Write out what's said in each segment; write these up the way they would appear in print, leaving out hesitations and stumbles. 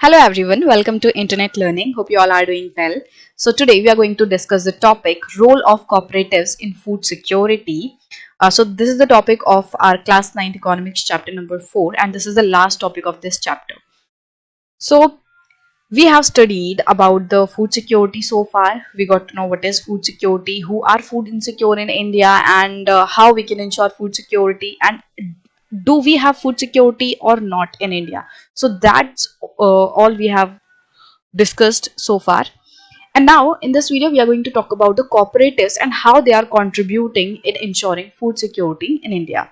Hello everyone, welcome to Internet Learning. Hope you all are doing well. So today we are going to discuss the topic role of cooperatives in food security. So this is the topic of our class 9 economics chapter number 4 and this is the last topic of this chapter. So we have studied about the food security so far. We got to know what is food security, who are food insecure in India and how we can ensure food security and do we have food security or not in India. So that's all we have discussed so far. And now in this video, we are going to talk about the cooperatives and how they are contributing in ensuring food security in India.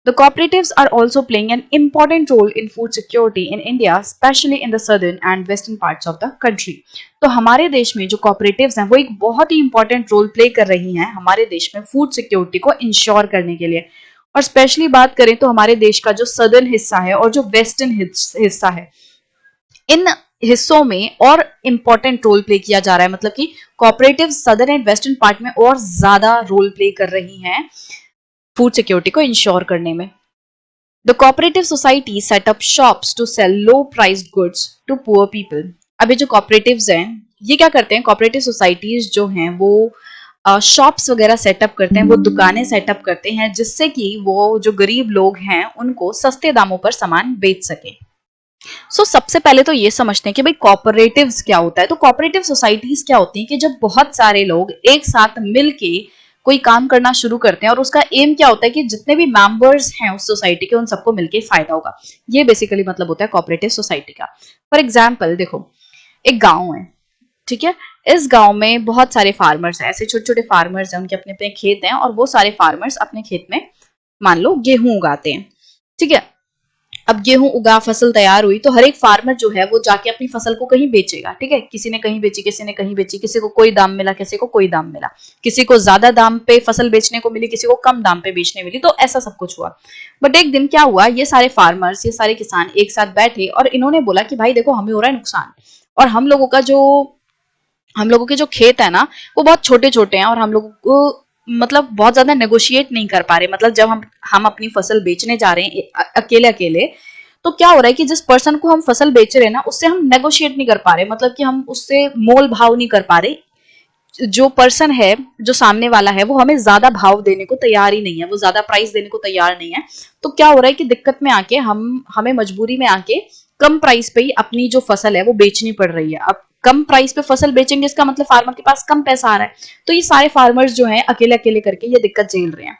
The cooperatives are also playing an important role in food security in India, especially in the southern and western parts of the country. तो हमारे देश में जो cooperatives हैं वो एक बहुत ही important role play कर रही हैं हमारे देश में food security को ensure करने के लिए। और स्पेशली बात करें तो हमारे देश का जो सदर्न हिस्सा है और जो वेस्टर्न हिस्सा है, इन हिस्सों में और इंपॉर्टेंट रोल प्ले किया जा रहा है। मतलब कि cooperative southern and western part में और ज्यादा रोल प्ले कर रही हैं फूड सिक्योरिटी को इंश्योर करने में। The cooperative society set up shops to sell low priced goods to poor people. अभी जो कोऑपरेटिव्स हैं ये क्या करते हैं, कोऑपरेटिव सोसाइटीज जो हैं वो शॉप्स वगैरह सेटअप करते हैं, वो दुकानें सेटअप करते हैं जिससे कि वो जो गरीब लोग हैं उनको सस्ते दामों पर सामान बेच सके। सबसे पहले तो ये समझते हैं कि भाई कोऑपरेटिव्स क्या होता है। तो कोऑपरेटिव सोसाइटीज क्या होती हैं कि जब बहुत सारे लोग एक साथ मिलके कोई काम करना शुरू करते हैं और उसका एम क्या होता है कि जितने भी मेंबर्स हैं उस सोसाइटी के उन सबको मिलके फायदा होगा। ये बेसिकली मतलब होता है कोऑपरेटिव सोसाइटी का। फॉर एग्जाम्पल देखो, एक गाँव है, ठीक है, इस गांव में बहुत सारे फार्मर्स हैं, ऐसे छोटे छोटे फार्मर्स हैं, उनके अपने अपने खेत हैं और वो सारे फार्मर्स अपने खेत में मान लो गेहूं उगाते हैं। ठीक है, अब गेहूं उगा फसल तैयार हुई तो हर एक फार्मर जो है वो जाके अपनी फसल को कहीं बेचेगा। ठीक है, किसी ने कहीं बेची, किसी ने कहीं बेची, किसी को कोई दाम मिला, किसी को कोई दाम मिला, किसी को ज्यादा दाम पे फसल बेचने को मिली, किसी को कम दाम पे बेचने मिली, तो ऐसा सब कुछ हुआ। बट एक दिन क्या हुआ, ये सारे फार्मर्स, ये सारे किसान एक साथ बैठे और इन्होंने बोला कि भाई देखो हमें हो रहा है नुकसान और हम लोगों के जो खेत है ना वो बहुत छोटे छोटे हैं और हम लोगों को मतलब बहुत ज्यादा नेगोशिएट नहीं कर पा रहे। मतलब जब हम अपनी फसल बेचने जा रहे हैं अकेले अकेले, तो क्या हो रहा है कि जिस पर्सन को हम फसल बेच रहे हैं ना उससे हम नेगोशिएट नहीं कर पा रहे, मतलब कि हम उससे मोल भाव नहीं कर पा रहे। जो पर्सन है, जो सामने वाला है, वो हमें ज्यादा भाव देने को तैयार ही नहीं है, वो ज्यादा प्राइस देने को तैयार नहीं है। तो क्या हो रहा है कि दिक्कत में आके हमें मजबूरी में आके कम प्राइस पे ही अपनी जो फसल है वो बेचनी पड़ रही है। अब कम प्राइस पे फसल बेचेंगे इसका मतलब फार्मर के पास कम पैसा आ रहा है। तो ये सारे फार्मर्स जो हैं अकेले अकेले करके ये दिक्कत झेल रहे हैं।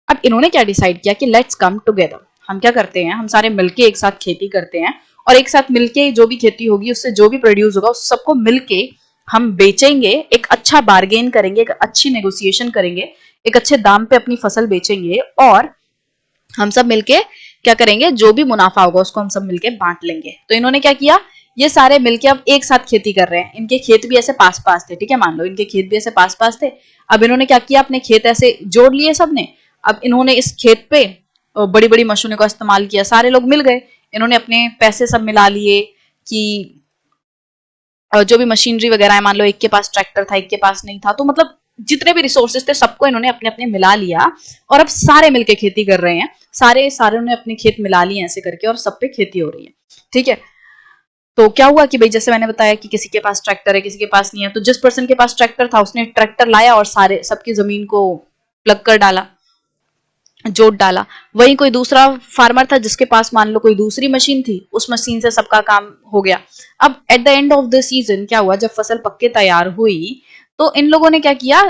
अब इन्होंने क्या डिसाइड किया कि लेट्स कम टुगेदर। हम क्या करते हैं, हम सारे मिलके एक साथ खेती करते हैं और एक साथ मिलके जो भी खेती होगी उससे जो भी प्रोड्यूस होगा उस सबको मिलके हम बेचेंगे, एक अच्छा बार्गेन करेंगे, एक अच्छी नेगोशिएशन करेंगे, एक अच्छे दाम पे अपनी फसल बेचेंगे और हम सब मिलके क्या करेंगे, जो भी मुनाफा होगा उसको हम सब मिलके बांट लेंगे। तो इन्होंने क्या किया, ये सारे मिलके अब एक साथ खेती कर रहे हैं। इनके खेत भी ऐसे पास पास थे, ठीक है, मान लो इनके खेत भी ऐसे पास पास थे। अब इन्होंने क्या किया, अपने खेत ऐसे जोड़ लिए सबने। अब इन्होंने इस खेत पे बड़ी बड़ी मशीनों का इस्तेमाल किया, सारे लोग मिल गए, इन्होंने अपने पैसे सब मिला लिए कि जो भी मशीनरी वगैरह है, मान लो एक के पास ट्रैक्टर था एक के पास नहीं था, तो मतलब जितने भी रिसोर्सेज थे सबको इन्होंने अपने अपने मिला लिया और अब सारे मिलके खेती कर रहे हैं। सारे ने अपने खेत मिला लिए ऐसे करके और सब पे खेती हो रही है। ठीक है, तो क्या हुआ कि भाई जैसे मैंने बताया कि किसी के पास ट्रैक्टर है किसी के पास नहीं है, तो जिस पर्सन के पास ट्रैक्टर था उसने ट्रैक्टर लाया और सारे सबकी जमीन को प्लग कर डाला, जोत डाला। वहीं कोई दूसरा फार्मर था जिसके पास मान लो कोई दूसरी मशीन थी, उस मशीन से सबका काम हो गया। अब at the end of the season क्या हुआ, जब फसल पक्के तैयार हुई तो इन लोगों ने क्या किया,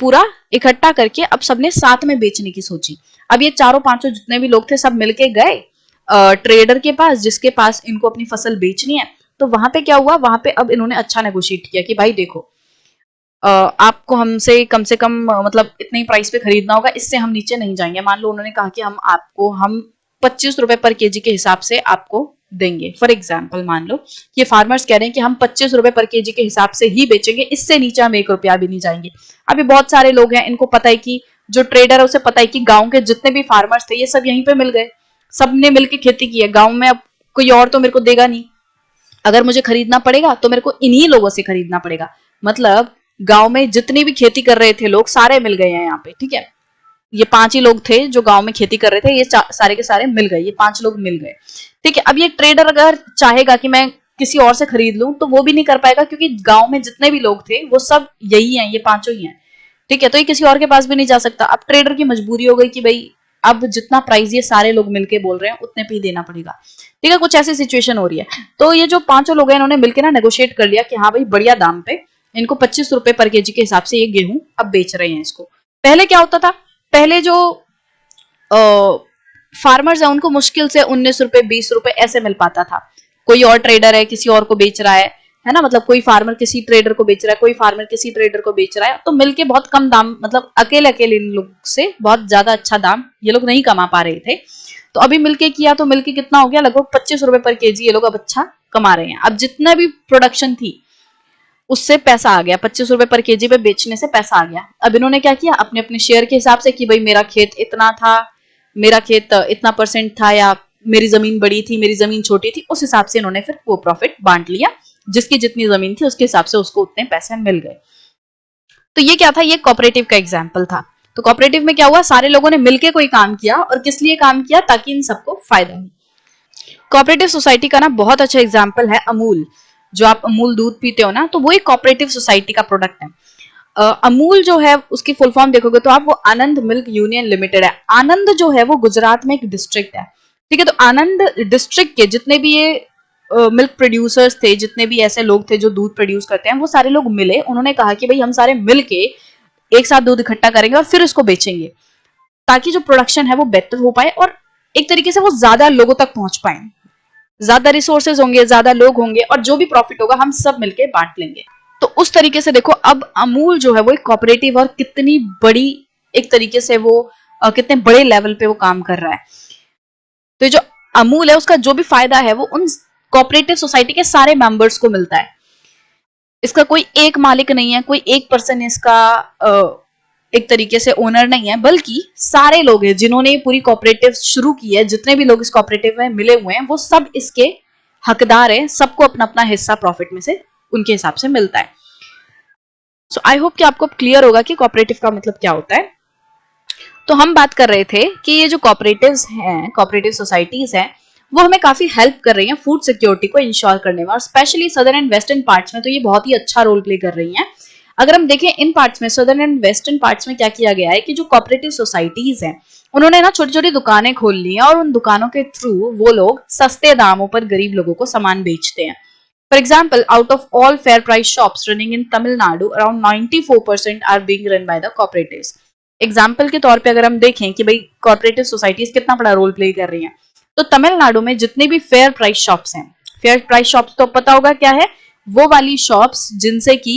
पूरा इकट्ठा करके अब सबने साथ में बेचने की सोची। अब ये चारों पांचों जितने भी लोग थे सब मिलके गए ट्रेडर के पास जिसके पास इनको अपनी फसल बेचनी है। तो वहां पे क्या हुआ, वहां पे अब इन्होंने अच्छा नेगोशिएट किया कि भाई देखो आपको हमसे कम मतलब इतने ही प्राइस पे खरीदना होगा, इससे हम नीचे नहीं जाएंगे। मान लो उन्होंने कहा कि हम 25 रुपए पर केजी के हिसाब से आपको देंगे। फॉर एग्जाम्पल मान लो ये फार्मर्स कह रहे हैं कि हम 25 रुपए पर केजी के हिसाब से ही बेचेंगे, इससे नीचे हम 1 रुपया भी नहीं जाएंगे। अभी बहुत सारे लोग हैं, इनको पता है कि जो ट्रेडर है उसे पता है कि गांव के जितने भी फार्मर्स थे ये सब यहीं पे मिल गए, सबने मिलकर खेती की है गांव में, अब कोई और तो मेरे को देगा नहीं, अगर मुझे खरीदना पड़ेगा तो मेरे को इन्हीं लोगों से खरीदना पड़ेगा। मतलब गांव में जितनी भी खेती कर रहे थे लोग सारे मिल गए हैं यहाँ पे। ठीक है, ये 5 ही लोग थे जो गांव में खेती कर रहे थे, ये सारे के सारे मिल गए, ये 5 लोग मिल गए। ठीक है, अब ये ट्रेडर अगर चाहेगा कि मैं किसी और से खरीद लूं तो वो भी नहीं कर पाएगा, क्योंकि गांव में जितने भी लोग थे वो सब यही हैं, ये 5 ही हैं। ठीक है, तो ये किसी और के पास भी नहीं जा सकता। अब ट्रेडर की मजबूरी हो गई कि भाई अब जितना प्राइस ये सारे लोग मिलके बोल रहे हैं उतने पे ही देना पड़ेगा। ठीक है, कुछ ऐसी सिचुएशन हो रही है। तो ये जो 5 लोग हैं इन्होंने मिलकर ना नेगोशिएट कर लिया कि हाँ भाई बढ़िया दाम पे इनको 25 रुपए पर केजी के हिसाब से ये गेहूं अब बेच रहे हैं इसको। पहले क्या होता था, पहले जो फार्मर्स है उनको मुश्किल से 19 रुपए 20 रुपए ऐसे मिल पाता था। कोई और ट्रेडर है किसी और को बेच रहा है ना, मतलब कोई फार्मर किसी ट्रेडर को बेच रहा है, कोई फार्मर किसी ट्रेडर को बेच रहा है, तो मिलके बहुत कम दाम, मतलब अकेले अकेले इन लोग से बहुत ज्यादा अच्छा दाम ये लोग नहीं कमा पा रहे थे। तो अभी मिलके किया तो मिलके कितना हो गया, लगभग 25 रुपए पर केजी ये लोग अब अच्छा कमा रहे हैं। अब जितना भी प्रोडक्शन थी उससे पैसा आ गया, 25 रुपए पर केजी पे बेचने से पैसा आ गया। अब इन्होंने क्या किया, अपने अपने शेयर के हिसाब से कि भाई मेरा खेत इतना था, मेरा खेत इतना परसेंट था, या मेरी जमीन बड़ी थी मेरी जमीन छोटी थी, उस हिसाब से इन्होंने फिर वो प्रॉफिट बांट लिया। जिसकी जितनी जमीन थी उसके हिसाब से उसको उतने पैसे मिल गए। तो ये क्या था, ये कोऑपरेटिव का एग्जाम्पल था। तो कोऑपरेटिव में क्या हुआ, सारे लोगों ने मिलकर कोई काम किया, और किस लिए काम किया, ताकि इन सबको फायदा हो। कोऑपरेटिव सोसाइटी का ना बहुत अच्छा एग्जाम्पल है अमूल। जो आप अमूल दूध पीते हो ना, तो वो एक कोऑपरेटिव सोसाइटी का प्रोडक्ट है। अमूल जो है उसकी फुल फॉर्म देखोगे तो आप, वो आनंद मिल्क यूनियन लिमिटेड है। आनंद जो है वो गुजरात में एक डिस्ट्रिक्ट है। ठीक है, तो आनंद डिस्ट्रिक्ट के जितने भी ये मिल्क प्रोड्यूसर्स थे, जितने भी ऐसे लोग थे जो दूध प्रोड्यूस करते हैं, वो सारे लोग मिले। उन्होंने कहा कि भाई हम सारे मिलके एक साथ दूध इकट्ठा करेंगे और फिर इसको बेचेंगे, ताकि जो प्रोडक्शन है वो बेहतर हो पाए और एक तरीके से वो ज्यादा लोगों तक पहुंच पाए। ज्यादा रिसोर्सेज होंगे, ज्यादा लोग होंगे, और जो भी प्रॉफिट होगा हम सब मिलके बांट लेंगे। तो उस तरीके से देखो, अब अमूल जो है वो एक कोऑपरेटिव, और कितनी बड़ी एक तरीके से वो कितने बड़े लेवल पे वो काम कर रहा है। तो जो अमूल है उसका जो भी फायदा है वो उन कोऑपरेटिव सोसाइटी के सारे मेंबर्स को मिलता है। इसका कोई एक मालिक नहीं है, कोई एक पर्सन इसका एक तरीके से ओनर नहीं है, बल्कि सारे लोग हैं जिन्होंने पूरी कोऑपरेटिव शुरू की है। जितने भी लोग इस कोऑपरेटिव में मिले हुए हैं वो सब इसके हकदार हैं, सबको अपना अपना हिस्सा प्रॉफिट में से उनके हिसाब से मिलता है। सो आई होप कि आपको क्लियर होगा कि कोऑपरेटिव का मतलब क्या होता है। तो हम बात कर रहे थे कि ये जो कोऑपरेटिव्स हैं, कोऑपरेटिव सोसाइटीज हैं, वो हमें काफी हेल्प कर रही हैं फूड सिक्योरिटी को इंश्योर करने में, और specially southern and western parts में तो ये बहुत ही अच्छा रोल प्ले कर रही हैं। अगर हम देखें इन पार्ट्स में, सदर्न एंड वेस्टर्न पार्ट्स में क्या किया गया है कि जो कोऑपरेटिव सोसाइटीज हैं उन्होंने ना छोटी छोटी दुकानें खोल ली हैं, और उन दुकानों के थ्रू वो लोग सस्ते दामों पर गरीब लोगों को सामान बेचते हैं। For example, out of all fair price shops running in Tamil Nadu, around 94% are being run by the cooperatives. Example के तौर पे अगर हम देखें कि भाई कोऑपरेटिव सोसाइटीज कितना बड़ा रोल प्ले कर रही हैं, तो तमिलनाडु में जितने भी फेयर प्राइस शॉप्स हैं, फेयर प्राइस शॉप्स तो पता होगा क्या है, वो वाली शॉप्स जिनसे कि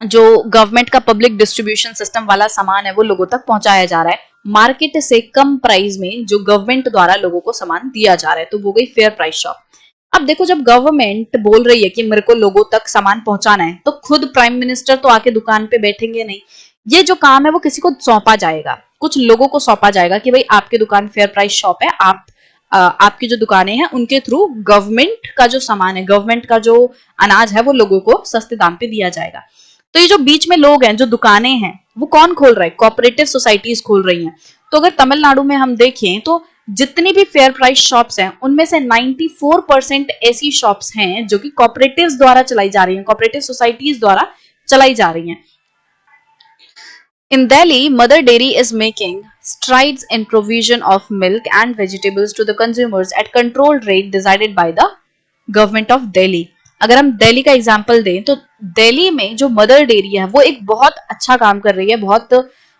जो गवर्नमेंट का पब्लिक डिस्ट्रीब्यूशन सिस्टम वाला सामान है वो लोगों तक पहुंचाया जा रहा है, मार्केट से कम प्राइस में जो गवर्नमेंट द्वारा लोगों को सामान दिया जा रहा है, तो वो गई फेयर प्राइस शॉप। अब देखो, जब गवर्नमेंट बोल रही है कि मेरे को लोगों तक सामान पहुंचाना है, तो खुद प्राइम मिनिस्टर तो आके दुकान पे बैठेंगे नहीं। ये जो काम है वो किसी को सौंपा जाएगा, कुछ लोगों को सौंपा जाएगा कि भाई आपकी दुकान फेयर प्राइस शॉप है, आपकी जो दुकानें हैं उनके थ्रू गवर्नमेंट का जो सामान है, गवर्नमेंट का जो अनाज है वो लोगों को सस्ते दाम पे दिया जाएगा। तो ये जो बीच में लोग हैं, जो दुकानें हैं, वो कौन खोल रहा है, कोऑपरेटिव सोसाइटीज खोल रही हैं। तो अगर तमिलनाडु में हम देखें तो जितनी भी फेयर प्राइस शॉप्स हैं उनमें से 94% ऐसी शॉप्स हैं जो कि कोऑपरेटिव्स द्वारा चलाई जा रही हैं, कोऑपरेटिव सोसाइटीज द्वारा चलाई जा रही हैं। In Delhi, Mother Dairy is making strides in provision of milk and vegetables to the consumers at controlled rate decided by the government of Delhi. अगर हम दिल्ली का एग्जाम्पल दें तो दिल्ली में जो मदर डेयरी है वो एक बहुत अच्छा काम कर रही है, बहुत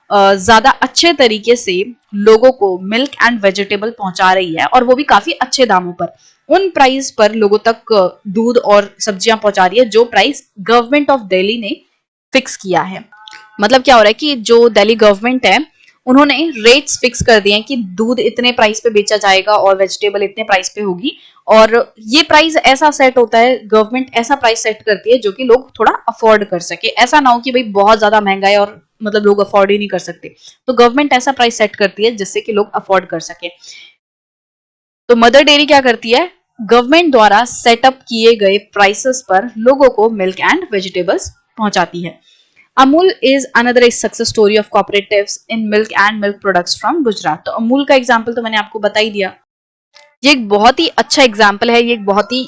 ज्यादा अच्छे तरीके से लोगों को मिल्क एंड वेजिटेबल पहुंचा रही है, और वो भी काफी अच्छे दामों पर, उन प्राइस पर लोगों तक दूध और सब्जियां पहुंचा रही है जो प्राइस गवर्नमेंट ऑफ दिल्ली ने फिक्स किया है। मतलब क्या हो रहा है कि जो दिल्ली गवर्नमेंट है उन्होंने रेट्स फिक्स कर दिए हैं कि दूध इतने प्राइस पे बेचा जाएगा और वेजिटेबल इतने प्राइस पे होगी, और ये प्राइस ऐसा सेट होता है, गवर्नमेंट ऐसा प्राइस सेट करती है जो कि लोग थोड़ा अफोर्ड कर सके। ऐसा ना हो कि भाई बहुत ज्यादा महंगा है और मतलब लोग अफोर्ड ही नहीं कर सकते, तो गवर्नमेंट ऐसा प्राइस सेट करती है जिससे कि लोग अफोर्ड कर सके। तो मदर डेयरी क्या करती है, गवर्नमेंट द्वारा सेटअप किए गए प्राइसेस पर लोगों को मिल्क एंड वेजिटेबल्स पहुंचाती है। अमूल इज अनदर एक success story of cooperatives in milk and milk products from Gujarat. तो अमूल का एग्जाम्पल तो मैंने आपको बता ही दिया, ये एक बहुत ही अच्छा एग्जाम्पल है, ये एक बहुत ही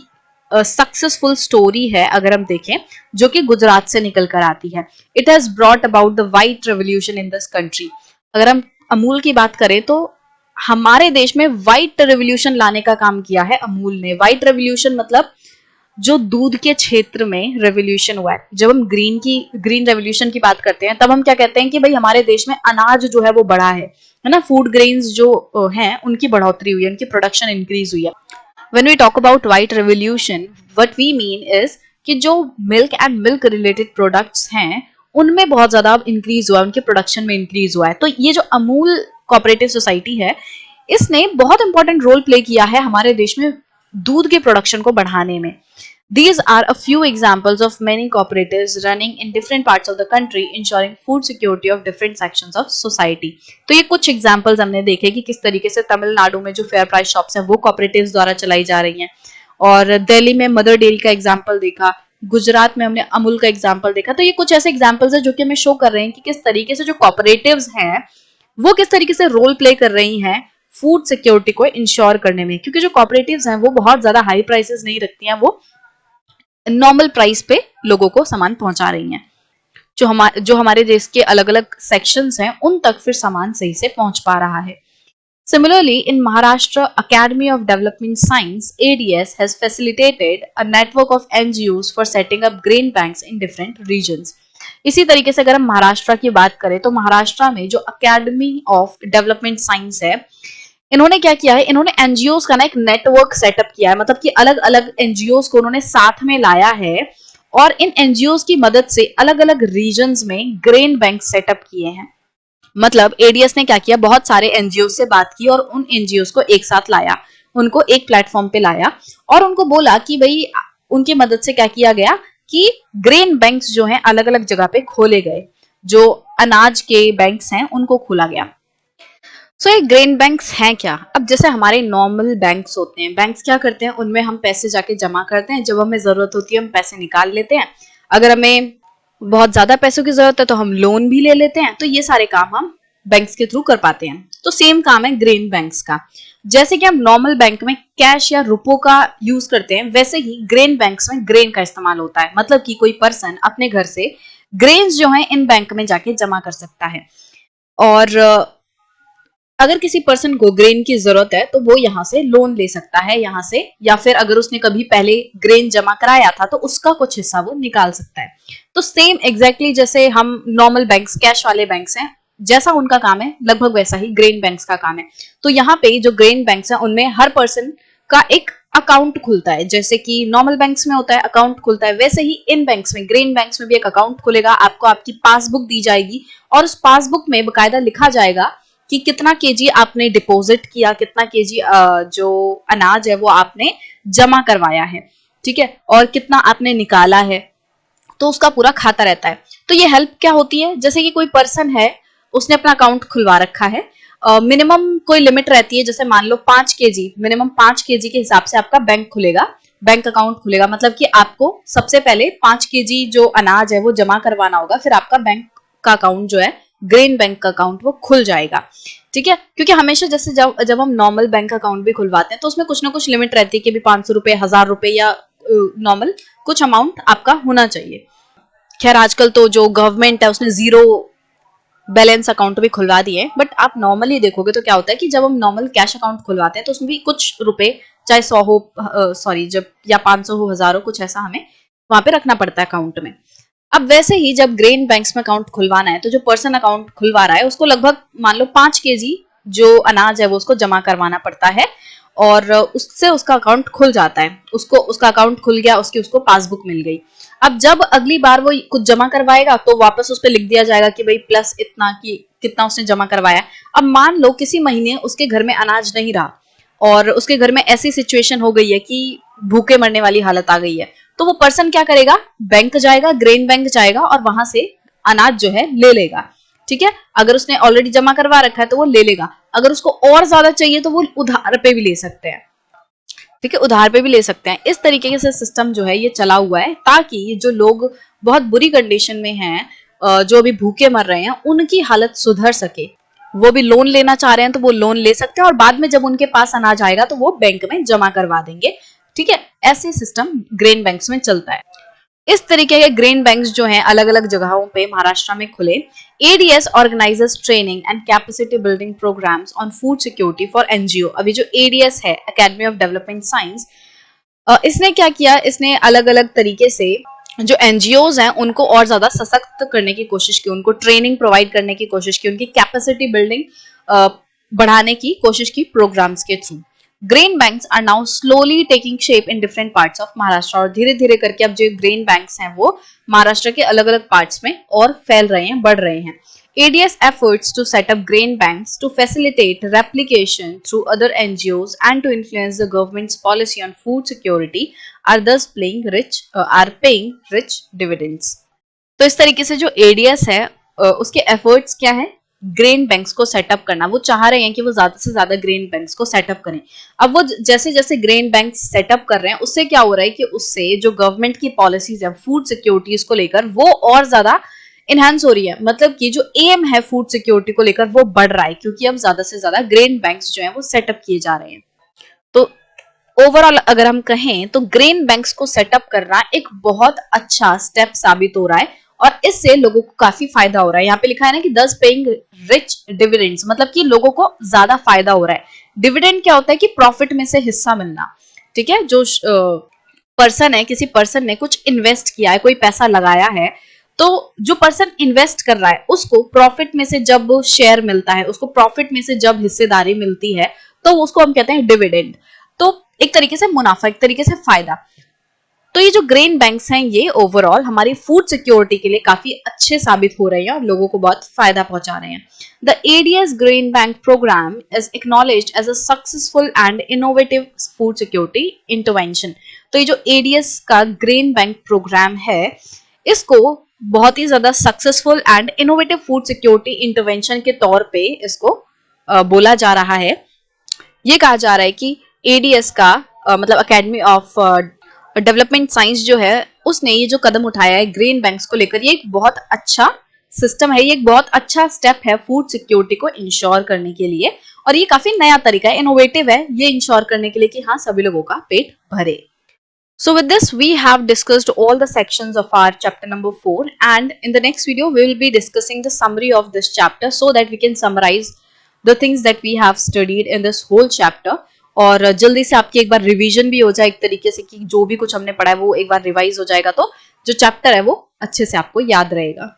सक्सेसफुल स्टोरी है अगर हम देखें, जो कि गुजरात से निकल कर आती है। It has brought about the white revolution in this country. अगर हम अमूल की बात करें तो हमारे देश में व्हाइट रेवोल्यूशन लाने का काम किया है अमूल ने। व्हाइट रेवोल्यूशन मतलब जो दूध के क्षेत्र में रेवोल्यूशन हुआ है। जब हम ग्रीन रेवोल्यूशन की बात करते हैं तब हम क्या कहते हैं कि भाई हमारे देश में अनाज जो है वो बढ़ा है ना, फूड ग्रेन्स जो हैं उनकी बढ़ोतरी हुई है, उनकी प्रोडक्शन इंक्रीज हुई है। When we talk about white revolution, what we mean is कि जो milk and milk related products हैं उनमें बहुत ज्यादा इंक्रीज हुआ है, उनके प्रोडक्शन में इंक्रीज हुआ है। तो ये जो अमूल कोऑपरेटिव सोसाइटी है, इसने बहुत इंपॉर्टेंट रोल प्ले किया है हमारे देश में दूध के प्रोडक्शन को बढ़ाने में। These are a few examples of many cooperatives running in different parts of the country, ensuring food security of different sections of society. तो ये कुछ examples हमने देखे कि किस तरीके से तमिलनाडु में जो फेयर प्राइस शॉप्स हैं वो cooperatives द्वारा चलाई जा रही हैं, और दिल्ली में मदर डेयरी का एग्जाम्पल देखा, गुजरात में हमने अमूल का एग्जाम्पल देखा। तो ये कुछ ऐसे एग्जाम्पल्स है जो कि हमें शो कर रहे हैं कि किस तरीके से जो कॉपरेटिव्स हैं वो किस तरीके से रोल प्ले कर रही हैं फूड सिक्योरिटी को इंश्योर करने में। क्योंकि जो कॉपरेटिव्स हैं वो बहुत ज्यादा हाई प्राइसेस नहीं रखती हैं, वो नॉर्मल प्राइस पे लोगों को सामान पहुंचा रही हैं। जो हमारे देश के अलग अलग सेक्शंस हैं उन तक फिर सामान सही से पहुंच पा रहा है। Similarly, in Maharashtra, Academy of Development Science (ADS) has facilitated a network of NGOs for setting up grain banks in different regions. इसी तरीके से अगर हम महाराष्ट्र की बात करें तो महाराष्ट्र में जो अकेडमी ऑफ डेवलपमेंट साइंस है, इन्होंने क्या किया है, इन्होंने एनजीओस का ना एक नेटवर्क सेटअप किया है। मतलब कि अलग अलग एनजीओस को उन्होंने साथ में लाया है और इन एनजीओस की मदद से अलग अलग रीजन्स में ग्रेन बैंक सेटअप किए हैं। मतलब एडीएस ने क्या किया, बहुत सारे एनजीओ से बात की और उन एनजीओ को एक साथ लाया, उनको एक प्लेटफॉर्म पे लाया और उनको बोला कि भाई उनकी मदद से क्या किया गया कि ग्रेन बैंक्स जो हैं अलग अलग जगह पे खोले गए, जो अनाज के बैंक्स हैं उनको खोला गया। सो ये ग्रेन बैंक्स हैं क्या? अब जैसे हमारे नॉर्मल बैंक्स होते हैं, बैंक्स क्या करते हैं, उनमें हम पैसे जाके जमा करते हैं, जब हमें जरूरत होती है हम पैसे निकाल लेते हैं, अगर हमें बहुत ज्यादा पैसों की जरूरत है तो हम लोन भी ले लेते हैं। तो ये सारे काम हम बैंक्स के थ्रू कर पाते हैं। तो सेम काम है ग्रेन बैंक्स का। जैसे कि हम नॉर्मल बैंक में कैश या रुपो का यूज करते हैं, वैसे ही ग्रेन बैंक्स में ग्रेन का इस्तेमाल होता है। मतलब कि कोई पर्सन अपने घर से ग्रेन्स जो है इन बैंक में जाके जमा कर सकता है। और अगर किसी पर्सन को ग्रेन की जरूरत है तो वो यहाँ से लोन ले सकता है यहाँ से, या फिर अगर उसने कभी पहले ग्रेन जमा कराया था तो उसका कुछ हिस्सा वो निकाल सकता है। तो सेम एग्जैक्टली जैसे हम नॉर्मल बैंक्स, कैश वाले बैंक्स हैं, जैसा उनका काम है लगभग वैसा ही ग्रेन बैंक्स का काम है। तो यहाँ पे जो ग्रेन बैंक्स हैं उनमें हर पर्सन का एक अकाउंट खुलता है। जैसे कि नॉर्मल बैंक्स में होता है अकाउंट खुलता है, वैसे ही इन बैंक्स में, ग्रेन बैंक्स में भी एक अकाउंट खुलेगा। आपको आपकी पासबुक दी जाएगी और उस पासबुक में बकायदा लिखा जाएगा कि कितना केजी आपने डिपॉजिट किया, कितना केजी जो अनाज है वो आपने जमा करवाया है, ठीक है, और कितना आपने निकाला है। तो उसका पूरा खाता रहता है। तो ये हेल्प क्या होती है, जैसे कि कोई पर्सन है उसने अपना अकाउंट खुलवा रखा है, मिनिमम कोई लिमिट रहती है, जैसे मान लो 5 केजी, मिनिमम 5 केजी के हिसाब से आपका बैंक खुलेगा, बैंक अकाउंट खुलेगा। मतलब कि आपको सबसे पहले 5 केजी जो अनाज है वो जमा करवाना होगा, फिर आपका बैंक का अकाउंट जो है ग्रेन बैंक का अकाउंट वो खुल जाएगा, ठीक है। क्योंकि हमेशा जैसे जब हम नॉर्मल बैंक अकाउंट भी खुलवाते हैं तो उसमें कुछ ना कुछ लिमिट रहती है कि भी 500 रुपए, 1000 रुपए या नॉर्मल कुछ अमाउंट आपका होना चाहिए। खैर आजकल तो जो गवर्नमेंट है उसने जीरो बैलेंस अकाउंट भी खुलवा दिए, बट आप नॉर्मली देखोगे तो क्या होता है कि जब हम नॉर्मल कैश अकाउंट खुलवाते हैं तो उसमें भी कुछ रुपए, चाहे 100 हो जब या 500 हो, 1000 हो, कुछ ऐसा हमें वहां पे रखना पड़ता है अकाउंट में। अब वैसे ही जब ग्रेन बैंक्स में अकाउंट खुलवाना है तो जो पर्सन अकाउंट खुलवा रहा है उसको लगभग मान लो 5 केजी जो अनाज है वो उसको जमा करवाना पड़ता है और उससे उसका अकाउंट खुल जाता है। उसका अकाउंट खुल गया, उसको पासबुक मिल गई। अब जब अगली बार वो कुछ जमा करवाएगा तो वापस उस पर लिख दिया जाएगा कि भाई प्लस इतना, कि कितना उसने जमा करवाया। अब मान लो किसी महीने उसके घर में अनाज नहीं रहा और उसके घर में ऐसी सिचुएशन हो गई है कि भूखे मरने वाली हालत आ गई है, तो वो पर्सन क्या करेगा, बैंक जाएगा, ग्रेन बैंक जाएगा और वहां से अनाज जो है ले लेगा, ठीक है। अगर उसने ऑलरेडी जमा करवा रखा है तो वो ले लेगा, अगर उसको और ज्यादा चाहिए तो वो उधार पे भी ले सकते हैं, ठीक है, उधार पे भी ले सकते हैं। इस तरीके से सिस्टम जो है ये चला हुआ है ताकि जो लोग बहुत बुरी कंडीशन में हैं जो अभी भूखे मर रहे हैं उनकी हालत सुधर सके। वो भी लोन लेना चाह रहे हैं तो वो लोन ले सकते हैं और बाद में जब उनके पास अनाज आएगा तो वो बैंक में जमा करवा देंगे। ठीक है, ऐसे सिस्टम ग्रेन बैंक्स में चलता है। इस तरीके के ग्रेन बैंक्स जो हैं अलग अलग जगहों पे महाराष्ट्र में खुले। ADS organises training and capacity building programmes on food security for NGO. अभी जो एडीएस है, एकेडमी ऑफ डेवलपमेंट साइंस, इसने क्या किया, इसने अलग अलग तरीके से जो एनजीओज हैं उनको और ज्यादा सशक्त करने की कोशिश की, उनको ट्रेनिंग प्रोवाइड करने की कोशिश की, उनकी कैपेसिटी बिल्डिंग बढ़ाने की कोशिश की प्रोग्राम्स के through. Grain banks are now slowly taking shape in different parts of Maharashtra. और धीरे धीरे करके अब जो ग्रेन बैंक्स हैं वो महाराष्ट्र के अलग अलग पार्ट्स में और फैल रहे हैं, बढ़ रहे हैं। ADS efforts to set up grain banks to facilitate replication through other NGOs and to influence the government's policy on food security are thus paying rich dividends. तो इस तरीके से जो ADS है उसके एफर्ट्स क्या है, ग्रेन बैंक्स को सेटअप करना। वो चाह रहे हैं कि वो ज्यादा से ज्यादा ग्रेन बैंक्स को सेटअप करें। अब वो जैसे जैसे ग्रेन बैंक सेटअप कर रहे हैं उससे क्या हो रहा है कि उससे जो गवर्नमेंट की पॉलिसीज है फूड सिक्योरिटीज को लेकर वो और ज्यादा इनहेंस हो रही है। मतलब कि जो एम है फूड सिक्योरिटी को लेकर वो बढ़ रहा है, क्योंकि अब ज्यादा से ज्यादा ग्रेन बैंक्स जो है वो सेटअप किए जा रहे हैं। तो ओवरऑल अगर हम कहें तो ग्रेन बैंक्स को सेटअप करना एक बहुत अच्छा स्टेप साबित हो रहा है और इससे लोगों को काफी फायदा हो रहा है। यहाँ पे लिखा है ना कि दस पेइंग रिच डिविडेंड्स, मतलब कि लोगों को ज्यादा फायदा हो रहा है। डिविडेंड क्या होता है कि प्रॉफिट में से हिस्सा मिलना। ठीक है, जो पर्सन है, किसी पर्सन ने कुछ इन्वेस्ट किया है, कोई पैसा लगाया है, तो जो पर्सन इन्वेस्ट कर रहा है उसको प्रॉफिट में से जब शेयर मिलता है, उसको प्रॉफिट में से जब हिस्सेदारी मिलती है तो उसको हम कहते हैं डिविडेंड। तो एक तरीके से मुनाफा, एक तरीके से फायदा। तो ये जो ग्रेन बैंक्स हैं ये ओवरऑल हमारी फूड सिक्योरिटी के लिए काफी अच्छे साबित हो रहे हैं और लोगों को बहुत फायदा पहुंचा रहे हैं। The ADS grain bank programme is acknowledged as a successful and innovative food security intervention. तो ये जो एडीएस का ग्रेन बैंक प्रोग्राम है इसको बहुत ही ज्यादा successful and innovative food security intervention के तौर पे इसको बोला जा रहा है। ये कहा जा रहा है कि एडीएस का मतलब एकेडमी ऑफ डेवलपमेंट साइंस जो है उसने ये जो कदम उठाया है ग्रेन बैंक्स को लेकर, ये एक बहुत अच्छा सिस्टम है, ये एक बहुत अच्छा स्टेप है फूड सिक्योरिटी को इंश्योर करने के लिए। और ये काफी नया तरीका है, इनोवेटिव है ये इंश्योर करने के लिए कि हाँ सभी लोगों का पेट भरे। So with this we have discussed all the sections of our chapter number 4, and in the next video we will be discussing the summary of this chapter so that we can summarize the things that we have studied in this whole chapter। और जल्दी से आपकी एक बार revision भी हो जाए एक तरीके से कि जो भी कुछ हमने पढ़ा है वो एक बार रिवाइज हो जाएगा, तो जो चैप्टर है वो अच्छे से आपको याद रहेगा।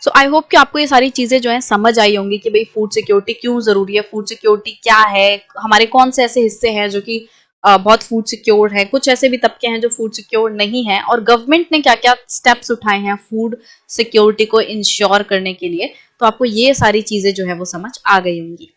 सो आई होप कि आपको ये सारी चीजें जो है समझ आई होंगी कि भाई फूड सिक्योरिटी क्यों जरूरी है, फूड सिक्योरिटी क्या है, हमारे कौन से ऐसे हिस्से हैं जो कि बहुत फूड सिक्योर है, कुछ ऐसे भी तबके हैं जो फूड सिक्योर नहीं है, और गवर्नमेंट ने क्या क्या स्टेप्स उठाए हैं फूड सिक्योरिटी को इंश्योर करने के लिए। तो आपको ये सारी चीजें जो है वो समझ आ गई होंगी।